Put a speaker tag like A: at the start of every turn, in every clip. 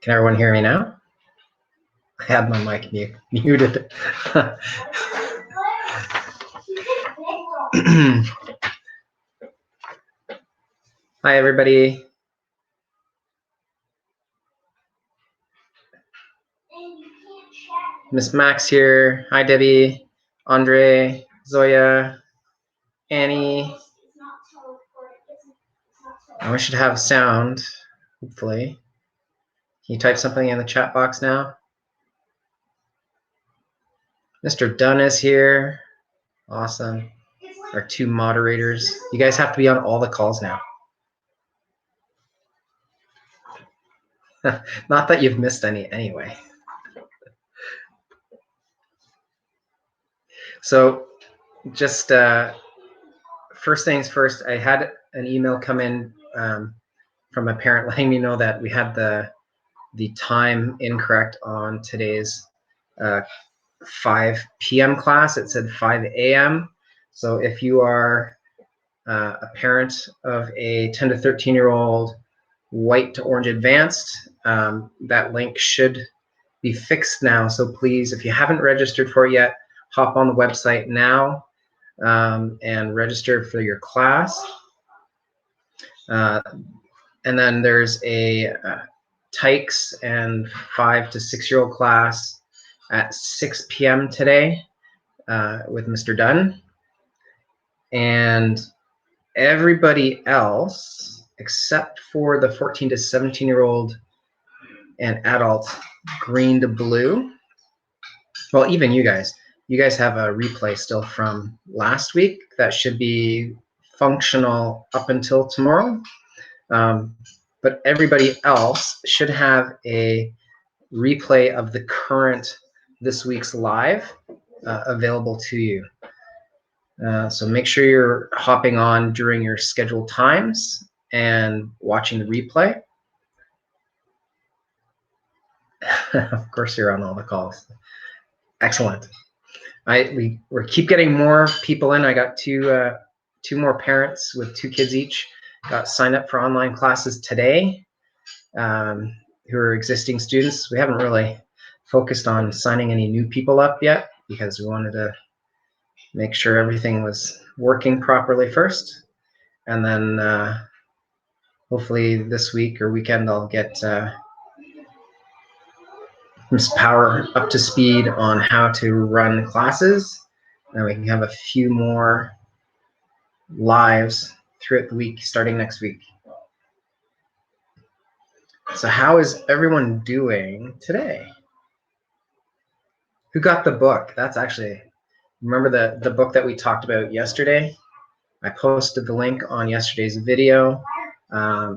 A: Can everyone hear me now? I had my mic muted. Hi, everybody. Miss Max here. Hi, Debbie, Andre, Zoya, Annie. Now we should have sound, hopefully. Can you type something in the chat box now? Mr. Dunn is here. Awesome. Our two moderators. You guys have to be on all the calls now. Not that you've missed any anyway. So just first things first, I had an email come in from a parent letting me know that we had the time incorrect on today's 5 p.m. class. It said 5 a.m. So if you are a parent of a 10 to 13-year-old white to orange advanced, that link should be fixed now. So please, if you haven't registered for it yet, hop on the website now and register for your class. And then there's a Tykes and 5 to 6-year-old class at 6 p.m. today with Mr. Dunn. And everybody else, except for the 14 to 17-year-old and adult green to blue, well, even you guys have a replay still from last week that should be functional up until tomorrow. But everybody else should have a replay of the current this week's live available to you. So make sure you're hopping on during your scheduled times and watching the replay. Of course, you're on all the calls. Excellent. We keep getting more people in. I got two more parents with 2 kids each got signed up for online classes today, who are existing students. We haven't really focused on signing any new people up yet because we wanted to make sure everything was working properly first. And then hopefully this week or weekend I'll get Ms. Power up to speed on how to run classes, and we can have a few more lives throughout the week starting next week. So how is everyone doing today? Who got the book? That's actually, remember the book that we talked about yesterday? I posted the link on yesterday's video. I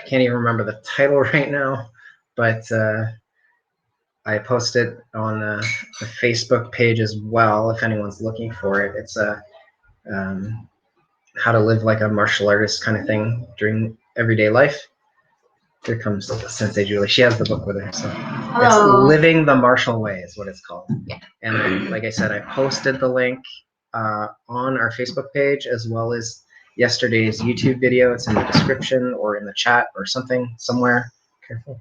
A: can't even remember the title right now, but I posted on the Facebook page as well if anyone's looking for it. It's a how to live like a martial artist kind of thing during everyday life. Here comes Sensei Julie. She has the book with her. So it's Living the Martial Way is what it's called. Yeah. And like I said, I posted the link on our Facebook page as well as yesterday's YouTube video. It's in the description or in the chat or something somewhere. Careful.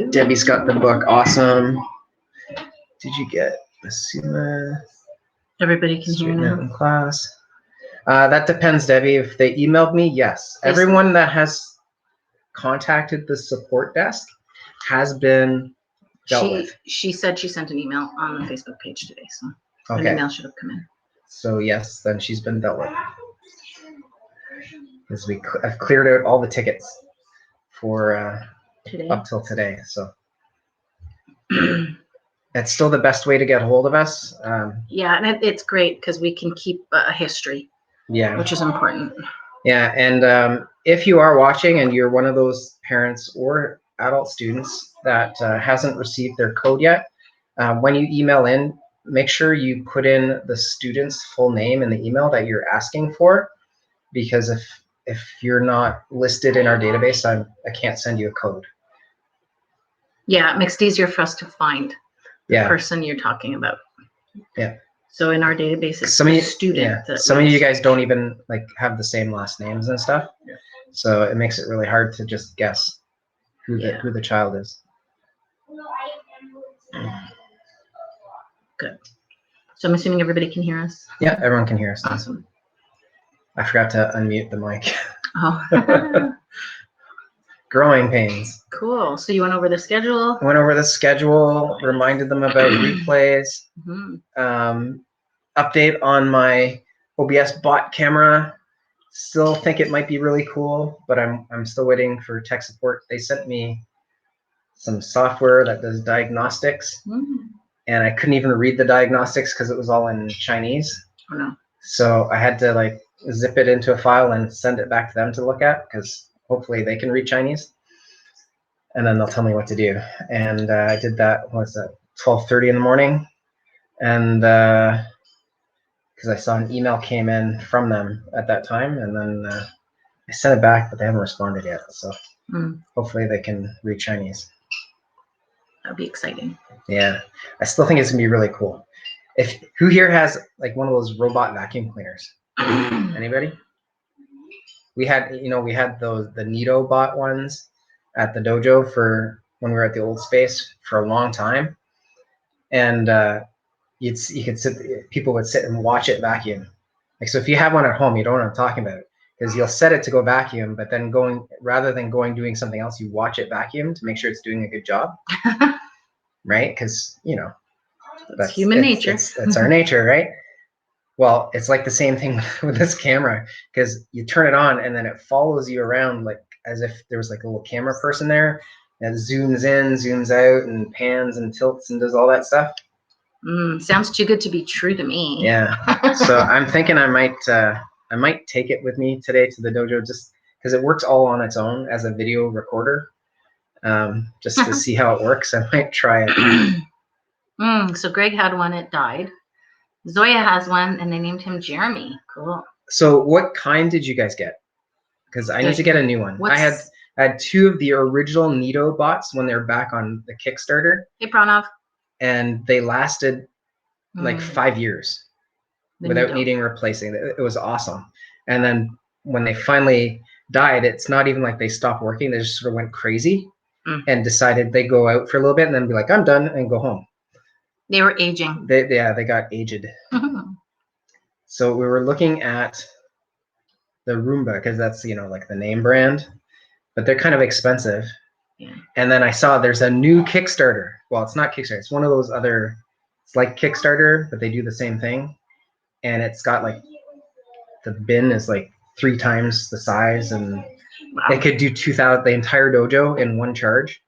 A: Debbie's got the book. Awesome. Did you get Basuma?
B: Everybody can hear now.
A: In class. That depends, Debbie. If they emailed me, yes. Everyone that has contacted the support desk has been dealt with.
B: She said she sent an email on the Facebook page today, so an email should have come in.
A: So yes, then she's been dealt with. Because I've cleared out all the tickets for today. Up till today. So that's still the best way to get a hold of us.
B: Yeah, and it's great because we can keep a history.
A: Yeah,
B: which is important.
A: Yeah, and if you are watching and you're one of those parents or adult students that hasn't received their code yet, when you email in, make sure you put in the student's full name in the email that you're asking for, because if you're not listed in our database, I can't send you a code.
B: Yeah, it makes it easier for us to find the person you're talking about.
A: Yeah.
B: So in our database, it's some of you guys don't even like have the same last names and stuff. Yeah.
A: So it makes it really hard to just guess who the child is.
B: Good. So I'm assuming everybody can hear us?
A: Yeah, everyone can hear us.
B: Awesome.
A: I forgot to unmute the mic.
B: Oh.
A: Growing pains.
B: Cool. So you went over the schedule?
A: Went over the schedule, reminded them about replays. Update on my OBS bot camera. Still think it might be really cool, but I'm still waiting for tech support. They sent me some software that does diagnostics, and I couldn't even read the diagnostics because it was all in Chinese.
B: Oh no.
A: So I had to like zip it into a file and send it back to them to look at, because hopefully they can read Chinese, and then they'll tell me what to do. And I did that. What was that? 12:30 in the morning, and because I saw an email came in from them at that time, and then I sent it back, but they haven't responded yet. So hopefully they can read Chinese.
B: That'd be exciting.
A: Yeah, I still think it's gonna be really cool. Who here has like one of those robot vacuum cleaners? Anybody? We had the Neato bot ones at the dojo for when we were at the old space for a long time, and people would sit and watch it vacuum. Like, so if you have one at home, you don't know what I'm talking about, because you'll set it to go vacuum, but then rather than doing something else, you watch it vacuum to make sure it's doing a good job. Right? Because
B: that's human nature.
A: That's our nature, right? Well, it's like the same thing with this camera, because you turn it on and then it follows you around like as if there was like a little camera person there that zooms in, zooms out, and pans and tilts and does all that stuff.
B: Sounds too good to be true to me.
A: Yeah. So I'm thinking I might take it with me today to the dojo, just because it works all on its own as a video recorder. Just to see how it works. I might try it.
B: So Greg had one, it died. Zoya has one, and they named him Jeremy. Cool.
A: So what kind did you guys get? Because I need to get a new one. I had 2 of the original Neato bots when they were back on the Kickstarter.
B: Hey, Pranav.
A: And they lasted like 5 years without needing replacing. It was awesome. And then when they finally died, it's not even like they stopped working. They just sort of went crazy and decided they go out for a little bit and then be like, I'm done, and go home.
B: They were aging.
A: They got aged. So we were looking at the Roomba, because that's like the name brand, but they're kind of expensive.
B: Yeah.
A: And then I saw there's a new Kickstarter. Well, it's not Kickstarter. It's one of those other. It's like Kickstarter, but they do the same thing. And it's got like the bin is like 3 times the size, and it could do 2,000 the entire dojo in one charge.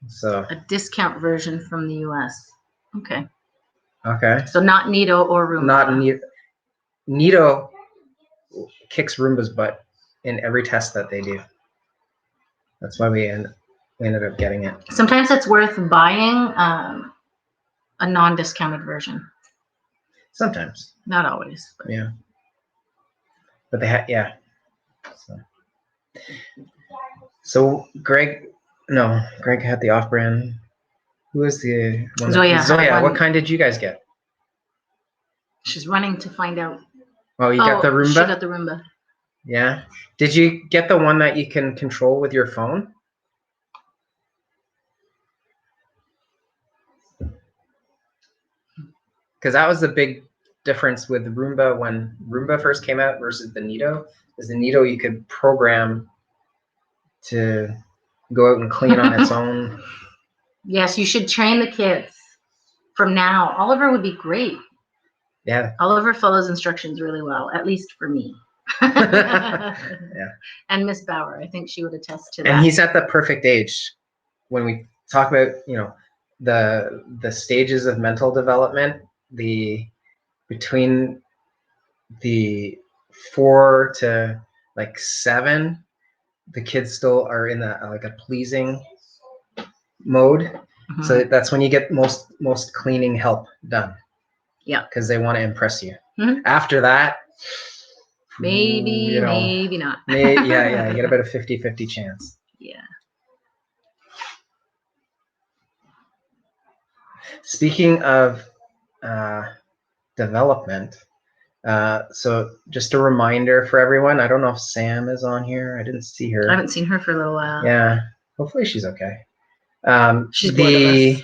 A: So
B: a discount version from the US. Okay.
A: Okay.
B: So not Neato or Roomba.
A: Not Neato kicks Roomba's butt in every test that they do. That's why we ended up getting it.
B: Sometimes it's worth buying a non-discounted version.
A: Sometimes.
B: Not always.
A: But. Yeah. But they had, yeah. So Greg had the off-brand. Who is the one? Zoya. What kind did you guys get?
B: She's running to find out.
A: Oh, you got the Roomba?
B: She got the Roomba.
A: Yeah. Did you get the one that you can control with your phone? Because that was the big difference with Roomba when Roomba first came out versus the Neato. Is the Neato you could program to go out and clean on its own.
B: Yes, you should train the kids from now. Oliver would be great.
A: Yeah.
B: Oliver follows instructions really well, at least for me.
A: Yeah.
B: And Miss Bauer, I think she would attest to that.
A: And he's at the perfect age when we talk about, the stages of mental development, between the 4 to like 7, the kids still are in a pleasing mode. Mm-hmm. So that's when you get most cleaning help done.
B: Yeah.
A: Because they want to impress you. Mm-hmm. After that,
B: maybe not.
A: Yeah, you get about a 50-50 chance.
B: Yeah.
A: Speaking of development, So just a reminder for everyone. I don't know if Sam is on here. I didn't see her.
B: I haven't seen her for a little while.
A: Yeah, hopefully she's okay.
B: She's bored of us.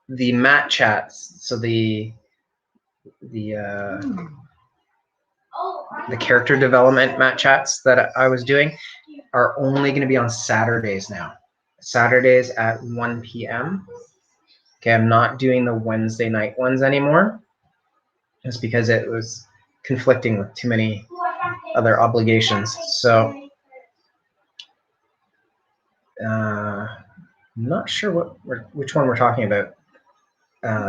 A: The mat chats. So the character development mat chats that I was doing are only going to be on Saturdays now. Saturdays at 1 p.m. Okay, I'm not doing the Wednesday night ones anymore, just because it was conflicting with too many other obligations. So I'm not sure which one we're talking about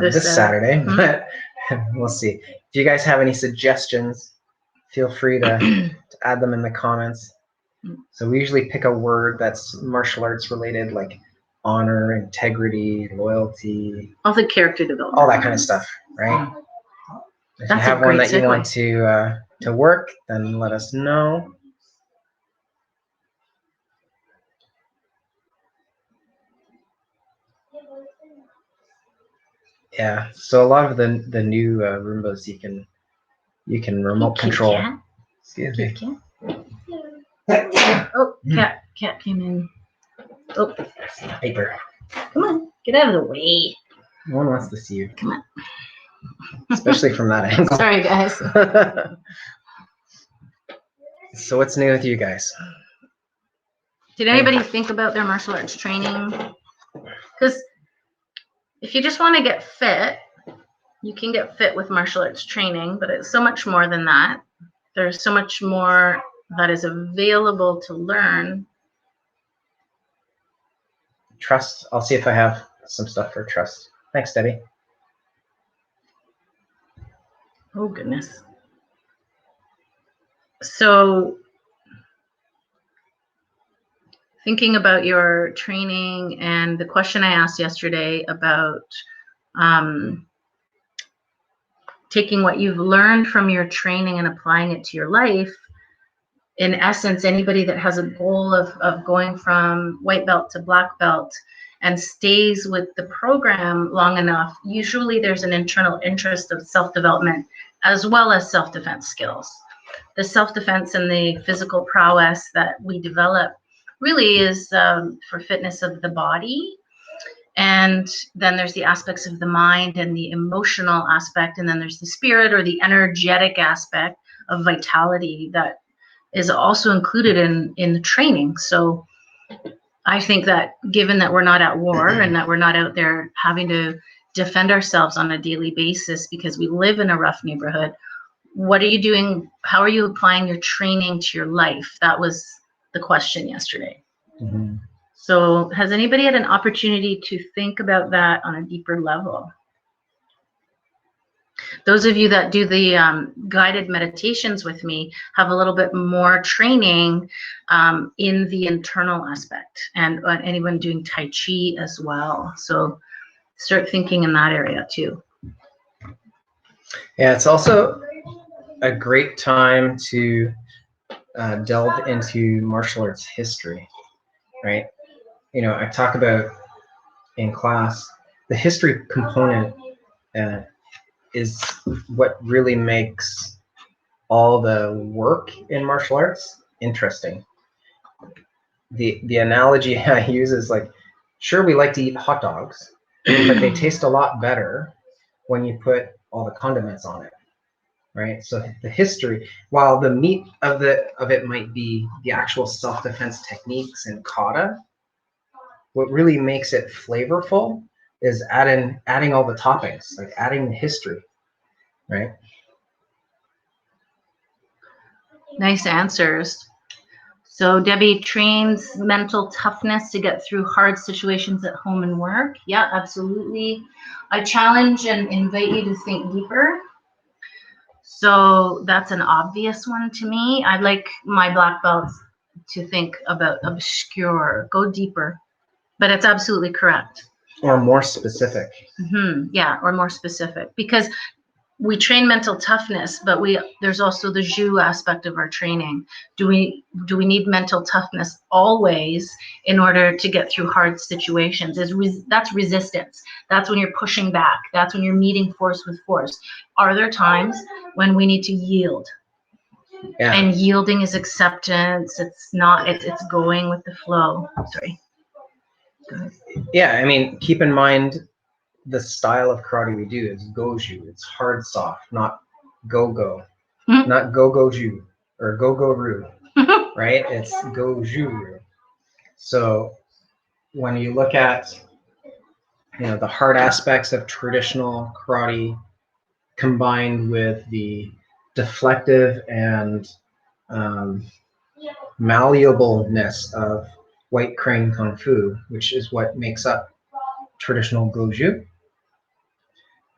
A: this Saturday, but we'll see. If you guys have any suggestions, feel free to add them in the comments. So we usually pick a word that's martial arts related, like honor, integrity, loyalty,
B: all the character development,
A: all that kind of stuff, right? If you have one that you want to work, then let us know. Yeah, so a lot of the new Roombas you can remote control.
B: Cat.
A: Excuse me.
B: Oh, cat came in. Oh,
A: Paper.
B: Come on, get out of the way.
A: No one wants to see you.
B: Come on.
A: Especially from that angle.
B: Sorry, guys.
A: So what's new with you guys?
B: Did anybody think about their martial arts training? Because if you just want to get fit, you can get fit with martial arts training, but it's so much more than that. There's so much more that is available to learn.
A: Trust. I'll see if I have some stuff for trust. Thanks, Debbie.
B: Oh, goodness. So thinking about your training and the question I asked yesterday about taking what you've learned from your training and applying it to your life. In essence, anybody that has a goal of going from white belt to black belt and stays with the program long enough, usually there's an internal interest of self-development as well as self-defense skills. The self-defense and the physical prowess that we develop really is for fitness of the body. And then there's the aspects of the mind and the emotional aspect. And then there's the spirit or the energetic aspect of vitality that is also included in the training. So I think that given that we're not at war and that we're not out there having to defend ourselves on a daily basis because we live in a rough neighborhood, what are you doing? How are you applying your training to your life? That was the question yesterday. Mm-hmm. So has anybody had an opportunity to think about that on a deeper level? Those of you that do the guided meditations with me have a little bit more training in the internal aspect, and anyone doing Tai Chi as well. So start thinking in that area too.
A: Yeah, it's also a great time to delve into martial arts history, right? You know, I talk about in class, the history component is what really makes all the work in martial arts interesting. The analogy I use is like, sure, we like to eat hot dogs, but they taste a lot better when you put all the condiments on it, right? So the history, while the meat of it might be the actual self-defense techniques and kata, what really makes it flavorful is adding all the toppings, like adding the history, right?
B: Nice answers. So Debbie trains mental toughness to get through hard situations at home and work. Yeah, absolutely. I challenge and invite you to think deeper. So that's an obvious one to me. I'd like my black belts to think about obscure, go deeper. But it's absolutely correct.
A: Or more specific.
B: Mm-hmm. Yeah, or more specific. Because we train mental toughness, but there's also the Zhu aspect of our training. Do we need mental toughness always in order to get through hard situations? That's resistance. That's when you're pushing back. That's when you're meeting force with force. Are there times when we need to yield?
A: Yeah.
B: And yielding is acceptance. It's not. It's going with the flow. Sorry. Go ahead.
A: Yeah, I mean, keep in mind the style of karate we do is Goju. It's hard soft, not go-go. Not go-go-ju or go-go-ru, right? It's go-ju-ru. So when you look at, the hard aspects of traditional karate combined with the deflective and malleableness of White Crane Kung Fu, which is what makes up traditional Goju.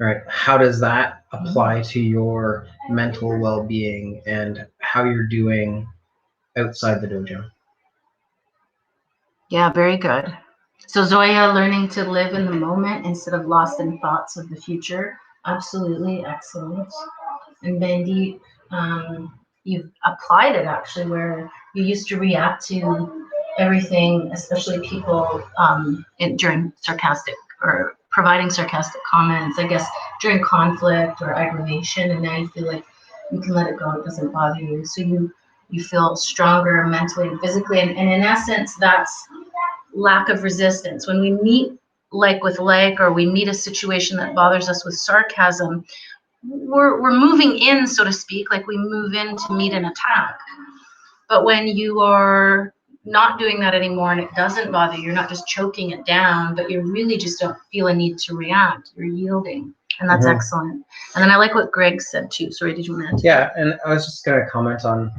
A: Right? How does that apply to your mental well-being and how you're doing outside the dojo?
B: Yeah, very good. So Zoya, learning to live in the moment instead of lost in thoughts of the future. Absolutely excellent. And Bandeep, you've applied it actually where you used to react to everything, especially people during sarcastic or providing sarcastic comments, I guess, during conflict or aggravation, and now you feel like you can let it go, it doesn't bother you. So you feel stronger mentally and physically, and in essence, that's lack of resistance. When we meet like with like, or we meet a situation that bothers us with sarcasm, we're moving in, so to speak, like we move in to meet an attack. But when you are not doing that anymore and it doesn't bother you, you're not just choking it down, but you really just don't feel a need to react. You're yielding. And that's excellent. And then I like what Greg said too. Sorry, did you want to?
A: Yeah, and I was just going to comment on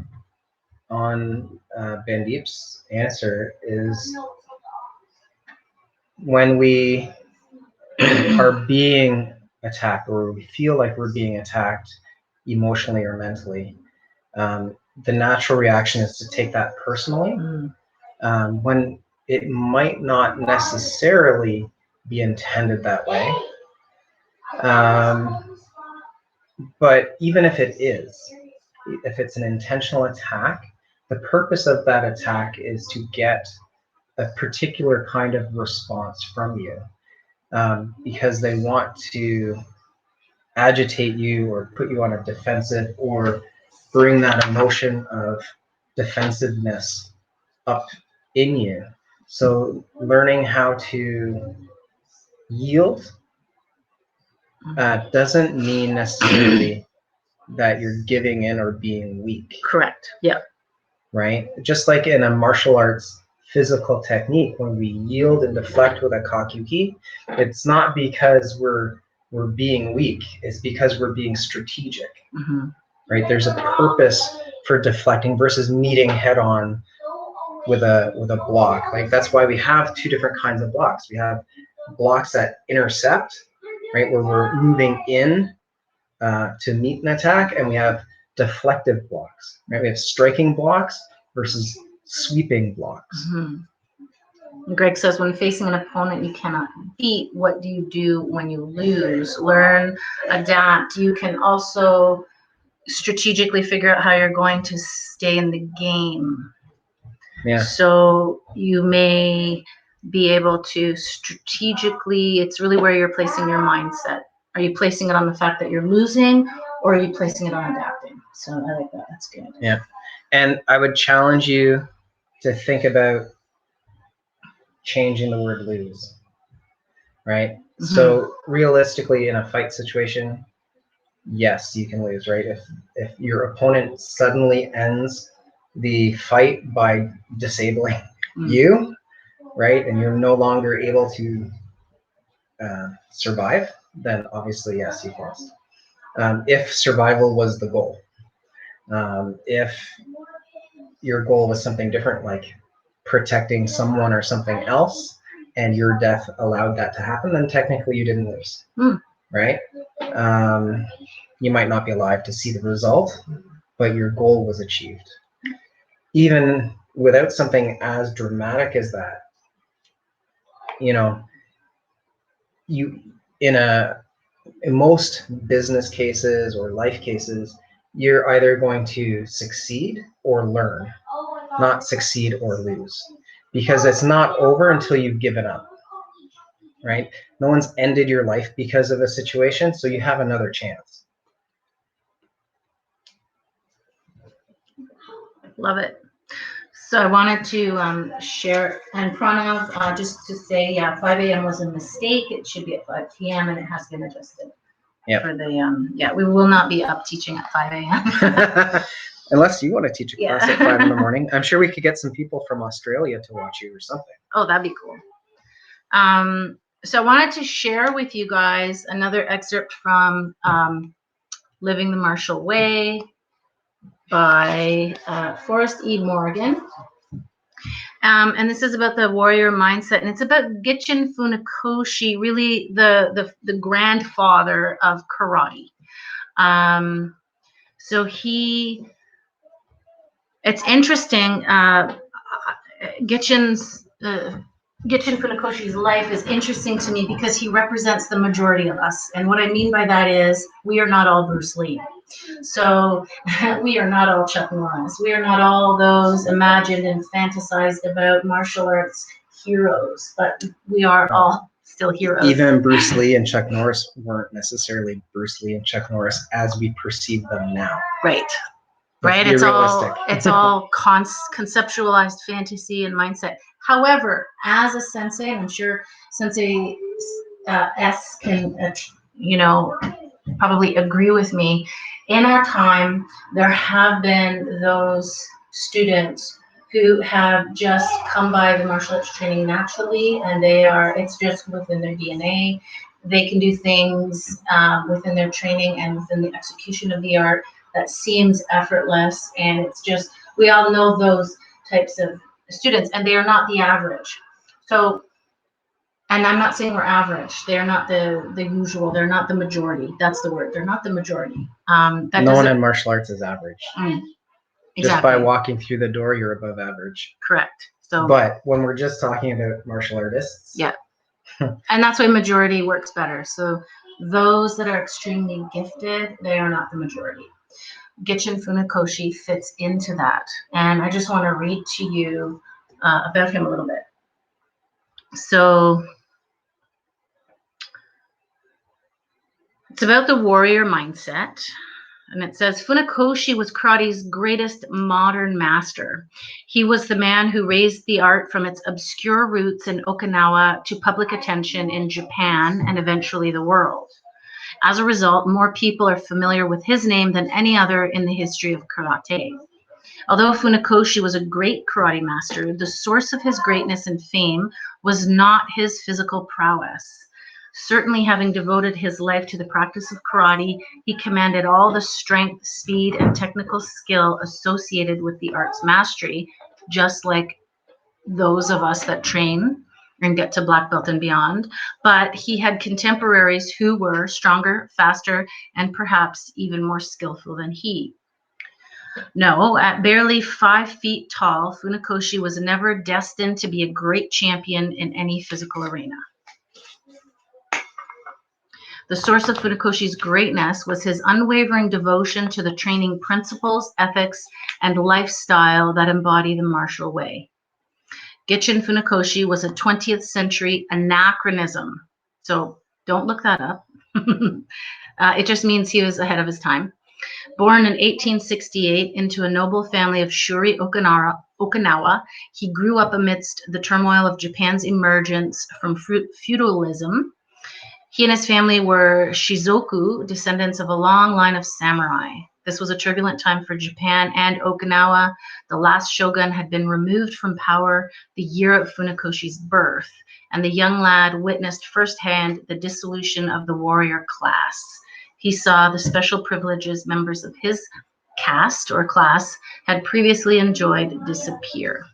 A: Bandeep's answer is when we are being attacked or we feel like we're being attacked emotionally or mentally, the natural reaction is to take that personally, when it might not necessarily be intended that way. But even if it is, if it's an intentional attack, the purpose of that attack is to get a particular kind of response from you, because they want to agitate you or put you on a defensive or bring that emotion of defensiveness up in you. So learning how to yield doesn't mean necessarily that you're giving in or being weak.
B: Correct. Yeah.
A: Right? Just like in a martial arts physical technique, when we yield and deflect with a kakyuki, it's not because we're being weak, it's because we're being strategic. Right? There's a purpose for deflecting versus meeting head on with a block. Like that's why we have two different kinds of blocks. We have blocks that intercept, right, where we're moving in to meet an attack, and we have deflective blocks. Right? We have striking blocks versus sweeping blocks.
B: Greg says, when facing an opponent you cannot beat, what do you do when you lose? Learn, adapt. You can also strategically figure out how you're going to stay in the game.
A: Yeah.
B: So you may be able to strategically, it's really where you're placing your mindset. Are you placing it on the fact that you're losing, or are you placing it on adapting? So I like that. That's good.
A: Yeah. And I would challenge you to think about changing the word lose. Right? So realistically, in a fight situation, yes, you can lose, right? If your opponent suddenly ends the fight by disabling you, right, and you're no longer able to survive, then obviously, yes, you've lost. If survival was the goal, if your goal was something different, like protecting someone or something else, and your death allowed that to happen, then technically you didn't lose, right? You might not be alive to see the result, but your goal was achieved. Even without something as dramatic as that, you in a in most business cases or life cases, you're either going to succeed or learn, not succeed or lose, because it's not over until you've given up, right? No one's ended your life because of a situation, so you have another chance.
B: Love it. So I wanted to share, and Pranav, just to say, yeah, 5 a.m. was a mistake. It should be at 5 p.m. and it has been adjusted.
A: Yep.
B: For the, yeah, we will not be up teaching at 5 a.m.
A: Unless you want to teach a class
B: Yeah.
A: at 5 in the morning. I'm sure we could get some people from Australia to watch you or something.
B: Oh, that'd be cool. So I wanted to share with you guys another excerpt from Living the Martial Way by Forrest E. Morgan. And this is about the warrior mindset, and it's about Gichin Funakoshi, really the grandfather of karate. So it's interesting. Gichin Funakoshi's life is interesting to me because he represents the majority of us. And what I mean by that is we are not all Bruce Lee. So we are not all Chuck Norris. We are not all those imagined and fantasized about martial arts heroes, but we are all still heroes.
A: Even Bruce Lee and Chuck Norris weren't necessarily Bruce Lee and Chuck Norris as we perceive them now.
B: Right. Right. It's all conceptualized fantasy and mindset. However, as a sensei, and I'm sure Sensei S can, probably agree with me. In our time, there have been those students who have just come by the martial arts training naturally, and it's just within their DNA. They can do things within their training and within the execution of the art that seems effortless, and it's just, we all know those types of students, and they are not the average. So, and I'm not saying we're average. They're not the usual. They're not the majority. That's the word. They're not the majority.
A: No one in martial arts is average.
B: Exactly.
A: Just by walking through the door, you're above average.
B: Correct. So,
A: but when we're just talking about martial artists,
B: yeah, and that's why majority works better. So those that are extremely gifted, they are not the majority. Gichin Funakoshi fits into that, and I just want to read to you about him a little bit. So it's about the warrior mindset, and it says Funakoshi was karate's greatest modern master. He was the man who raised the art from its obscure roots in Okinawa to public attention in Japan and eventually the world. As a result, more people are familiar with his name than any other in the history of karate. Although Funakoshi was a great karate master, the source of his greatness and fame was not his physical prowess. Certainly, having devoted his life to the practice of karate, he commanded all the strength, speed, and technical skill associated with the art's mastery, just like those of us that train and get to black belt and beyond. But he had contemporaries who were stronger, faster, and perhaps even more skillful than he. No, at barely 5 feet tall, Funakoshi was never destined to be a great champion in any physical arena. The source of Funakoshi's greatness was his unwavering devotion to the training principles, ethics, and lifestyle that embody the martial way. Gichin Funakoshi was a 20th century anachronism. So don't look that up. It just means he was ahead of his time. Born in 1868 into a noble family of Shuri, Okinawa, he grew up amidst the turmoil of Japan's emergence from feudalism. He and his family were Shizoku, descendants of a long line of samurai. This was a turbulent time for Japan and Okinawa. The last shogun had been removed from power the year of Funakoshi's birth, and the young lad witnessed firsthand the dissolution of the warrior class. He saw the special privileges members of his caste or class had previously enjoyed disappear.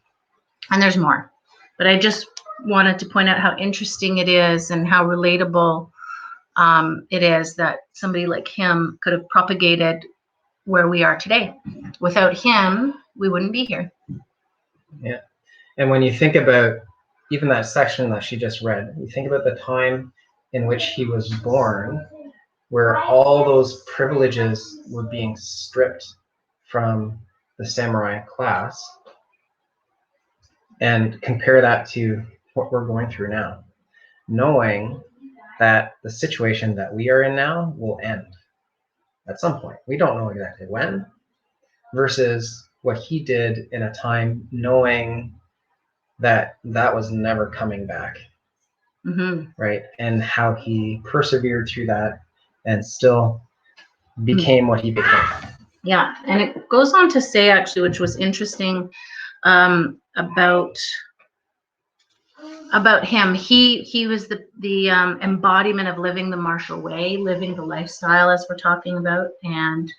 B: And there's more, but I just wanted to point out how interesting it is and how relatable it is that somebody like him could have propagated where we are today. Without him, we wouldn't be here.
A: Yeah. And when you think about even that section that she just read, you think about the time in which he was born, where all those privileges were being stripped from the samurai class, and compare that to what we're going through now, knowing that the situation that we are in now will end at some point. We don't know exactly when, versus what he did in a time knowing that that was never coming back, right? And how he persevered through that and still became what he became.
B: Yeah, and it goes on to say, actually, which was interesting, about him. He was the embodiment of living the martial way, living the lifestyle, as we're talking about. And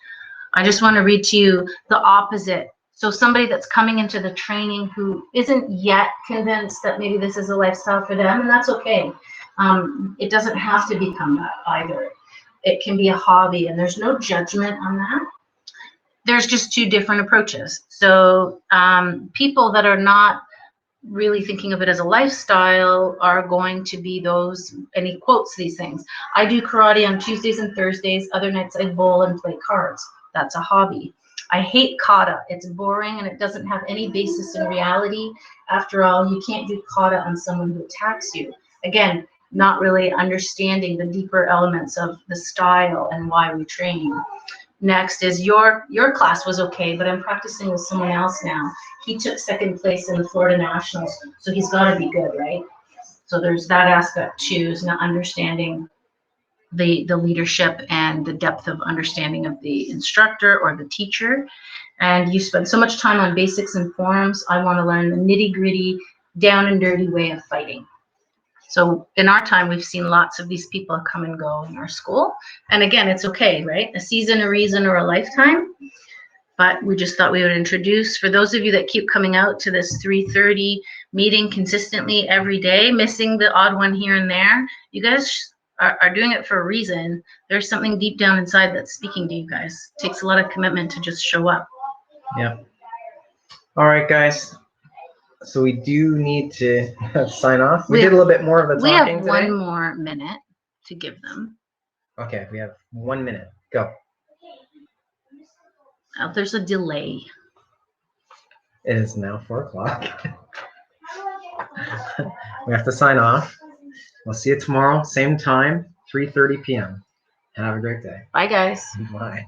B: I just want to read to you the opposite. So somebody that's coming into the training who isn't yet convinced that maybe this is a lifestyle for them, and that's okay. It doesn't have to become that either. It can be a hobby, and there's no judgment on that. There's just two different approaches. So people that are not really thinking of it as a lifestyle are going to be those, and he quotes these things: I do karate on Tuesdays and Thursdays. Other nights I bowl and play cards. That's a hobby. I hate kata. It's boring and it doesn't have any basis in reality. After all, you can't do kata on someone who attacks you. Again, not really understanding the deeper elements of the style and why we train. Next is your class was okay, but I'm practicing with someone else now. He took second place in the Florida Nationals, so he's got to be good, right? So there's that aspect too, is not understanding the leadership and the depth of understanding of the instructor or the teacher. And you spend so much time on basics and forms. I want to learn the nitty-gritty, down and dirty way of fighting. So in our time, we've seen lots of these people come and go in our school. And again, it's okay, right? A season, a reason, or a lifetime. But we just thought we would introduce, for those of you that keep coming out to this 3:30 meeting consistently every day, missing the odd one here and there, you guys are doing it for a reason. There's something deep down inside that's speaking to you guys. It takes a lot of commitment to just show up.
A: Yeah. All right, guys. So we do need to sign off. We did a little bit more of the talking today.
B: We have one more minute to give them.
A: Okay, we have 1 minute. Go.
B: Oh, there's a delay.
A: It is now 4 o'clock. We have to sign off. We'll see you tomorrow, same time, 3:30 p.m. Have a great day.
B: Bye, guys.
A: Bye.